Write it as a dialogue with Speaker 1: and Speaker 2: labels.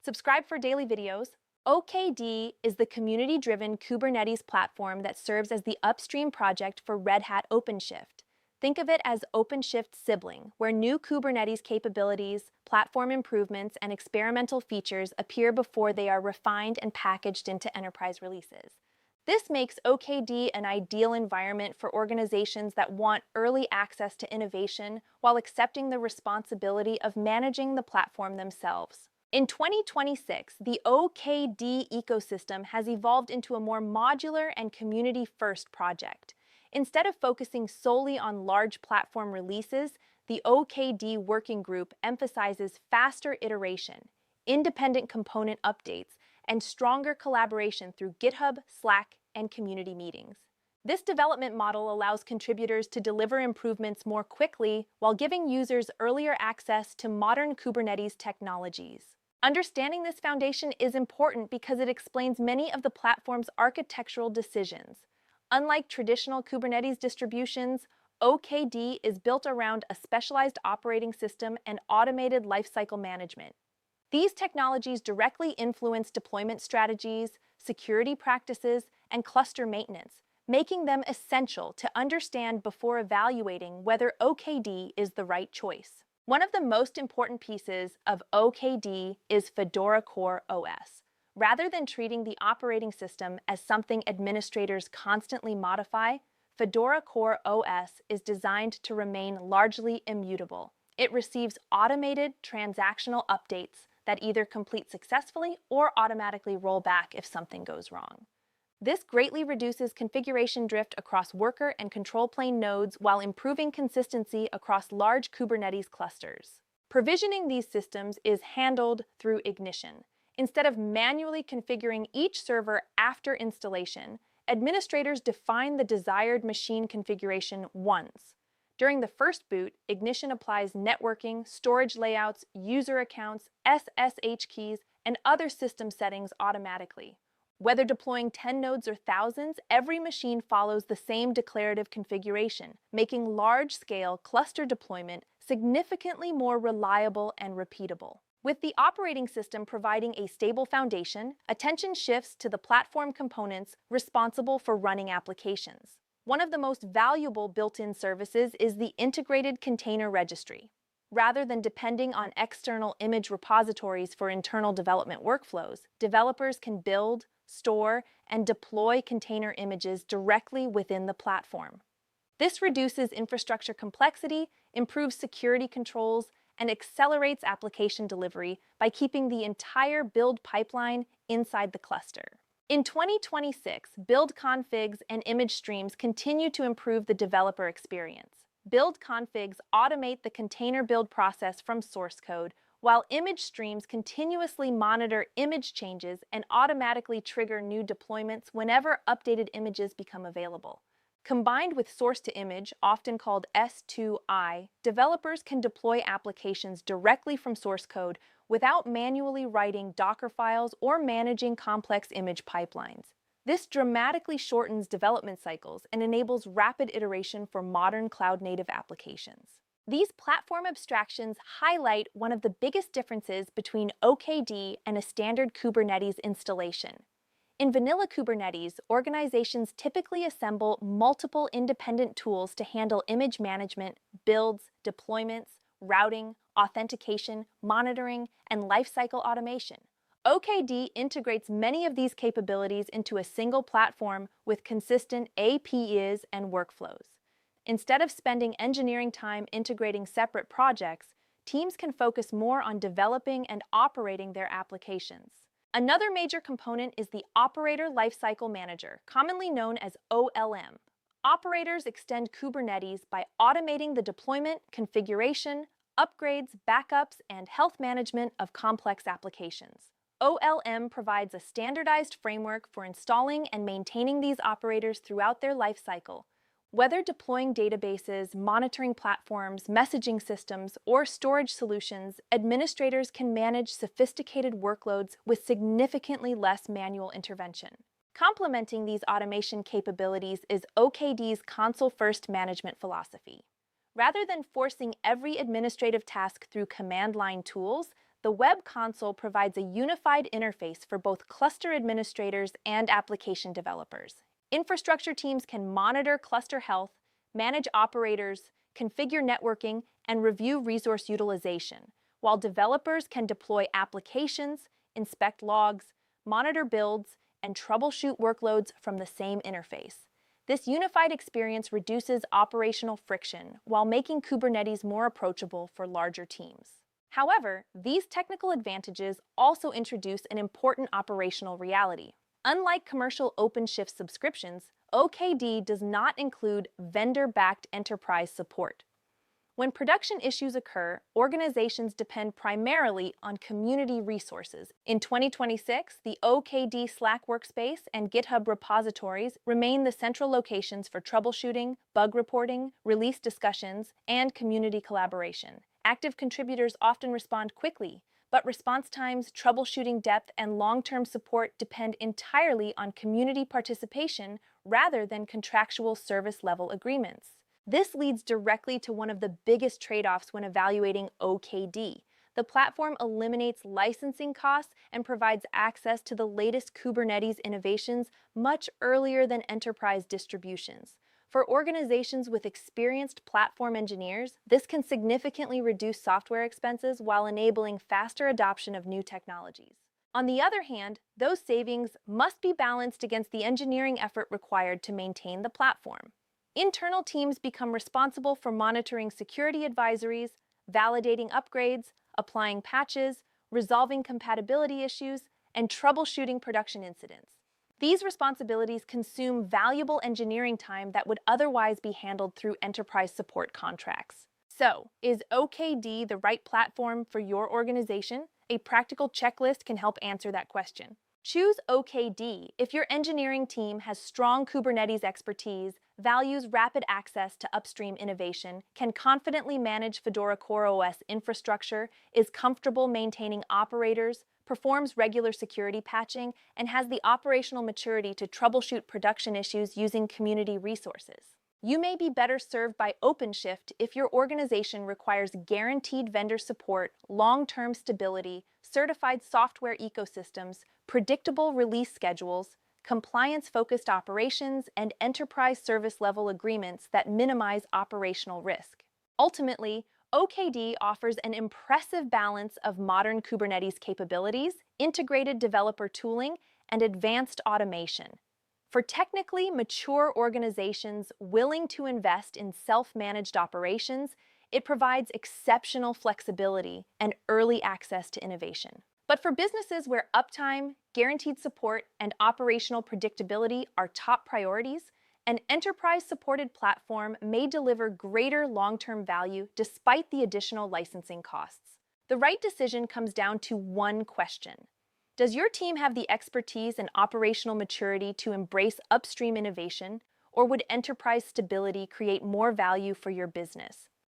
Speaker 1: Subscribe for daily videos. OKD is the community-driven Kubernetes platform that serves as the upstream project for Red Hat OpenShift. Think of it as OpenShift's sibling, where new Kubernetes capabilities, platform improvements, and experimental features appear before they are refined and packaged into enterprise releases. This makes OKD an ideal environment for organizations that want early access to innovation while accepting the responsibility of managing the platform themselves. In 2026, the OKD ecosystem has evolved into a more modular and community-first project. Instead of focusing solely on large platform releases, the OKD Working Group emphasizes faster iteration, independent component updates, and stronger collaboration through GitHub, Slack, and community meetings. This development model allows contributors to deliver improvements more quickly while giving users earlier access to modern Kubernetes technologies. Understanding this foundation is important because it explains many of the platform's architectural decisions. Unlike traditional Kubernetes distributions, OKD is built around a specialized operating system and automated lifecycle management. These technologies directly influence deployment strategies, security practices, and cluster maintenance, making them essential to understand before evaluating whether OKD is the right choice. One of the most important pieces of OKD is Fedora CoreOS. Rather than treating the operating system as something administrators constantly modify, Fedora CoreOS is designed to remain largely immutable. It receives automated transactional updates that either complete successfully or automatically roll back if something goes wrong. This greatly reduces configuration drift across worker and control plane nodes while improving consistency across large Kubernetes clusters. Provisioning these systems is handled through Ignition. Instead of manually configuring each server after installation, administrators define the desired machine configuration once. During the first boot, Ignition applies networking, storage layouts, user accounts, SSH keys, and other system settings automatically. Whether deploying 10 nodes or thousands, every machine follows the same declarative configuration, making large-scale cluster deployment significantly more reliable and repeatable. With the operating system providing a stable foundation, attention shifts to the platform components responsible for running applications. One of the most valuable built-in services is the integrated container registry. Rather than depending on external image repositories for internal development workflows, developers can build, store, and deploy container images directly within the platform. This reduces infrastructure complexity, improves security controls, and accelerates application delivery by keeping the entire build pipeline inside the cluster. In 2026, build configs and image streams continue to improve the developer experience. Build configs automate the container build process from source code, while image streams continuously monitor image changes and automatically trigger new deployments whenever updated images become available. Combined with source-to-image, often called S2I, developers can deploy applications directly from source code without manually writing Docker files or managing complex image pipelines. This dramatically shortens development cycles and enables rapid iteration for modern cloud-native applications. These platform abstractions highlight one of the biggest differences between OKD and a standard Kubernetes installation. In vanilla Kubernetes, organizations typically assemble multiple independent tools to handle image management, builds, deployments, routing, authentication, monitoring, and lifecycle automation. OKD integrates many of these capabilities into a single platform with consistent APIs and workflows. Instead of spending engineering time integrating separate projects, teams can focus more on developing and operating their applications. Another major component is the Operator Lifecycle Manager, commonly known as OLM. Operators extend Kubernetes by automating the deployment, configuration, upgrades, backups, and health management of complex applications. OLM provides a standardized framework for installing and maintaining these operators throughout their lifecycle. Whether deploying databases, monitoring platforms, messaging systems, or storage solutions, administrators can manage sophisticated workloads with significantly less manual intervention. Complementing these automation capabilities is OKD's console-first management philosophy. Rather than forcing every administrative task through command line tools, the web console provides a unified interface for both cluster administrators and application developers. Infrastructure teams can monitor cluster health, manage operators, configure networking, and review resource utilization, while developers can deploy applications, inspect logs, monitor builds, and troubleshoot workloads from the same interface. This unified experience reduces operational friction while making Kubernetes more approachable for larger teams. However, these technical advantages also introduce an important operational reality. Unlike commercial OpenShift subscriptions, OKD does not include vendor-backed enterprise support. When production issues occur, organizations depend primarily on community resources. In 2026, the OKD Slack workspace and GitHub repositories remain the central locations for troubleshooting, bug reporting, release discussions, and community collaboration. Active contributors often respond quickly, but response times, troubleshooting depth, and long-term support depend entirely on community participation rather than contractual service-level agreements. This leads directly to one of the biggest trade-offs when evaluating OKD. The platform eliminates licensing costs and provides access to the latest Kubernetes innovations much earlier than enterprise distributions. For organizations with experienced platform engineers, this can significantly reduce software expenses while enabling faster adoption of new technologies. On the other hand, those savings must be balanced against the engineering effort required to maintain the platform. Internal teams become responsible for monitoring security advisories, validating upgrades, applying patches, resolving compatibility issues, and troubleshooting production incidents. These responsibilities consume valuable engineering time that would otherwise be handled through enterprise support contracts. So, is OKD the right platform for your organization? A practical checklist can help answer that question. Choose OKD if your engineering team has strong Kubernetes expertise, values rapid access to upstream innovation, can confidently manage Fedora CoreOS infrastructure, is comfortable maintaining operators, performs regular security patching, and has the operational maturity to troubleshoot production issues using community resources. You may be better served by OpenShift if your organization requires guaranteed vendor support, long-term stability, certified software ecosystems, predictable release schedules, compliance-focused operations, and enterprise service-level agreements that minimize operational risk. Ultimately, OKD offers an impressive balance of modern Kubernetes capabilities, integrated developer tooling, and advanced automation. For technically mature organizations willing to invest in self-managed operations, it provides exceptional flexibility and early access to innovation. But for businesses where uptime, guaranteed support, and operational predictability are top priorities, an enterprise-supported platform may deliver greater long-term value despite the additional licensing costs. The right decision comes down to one question. Does your team have the expertise and operational maturity to embrace upstream innovation, or would enterprise stability create more value for your business?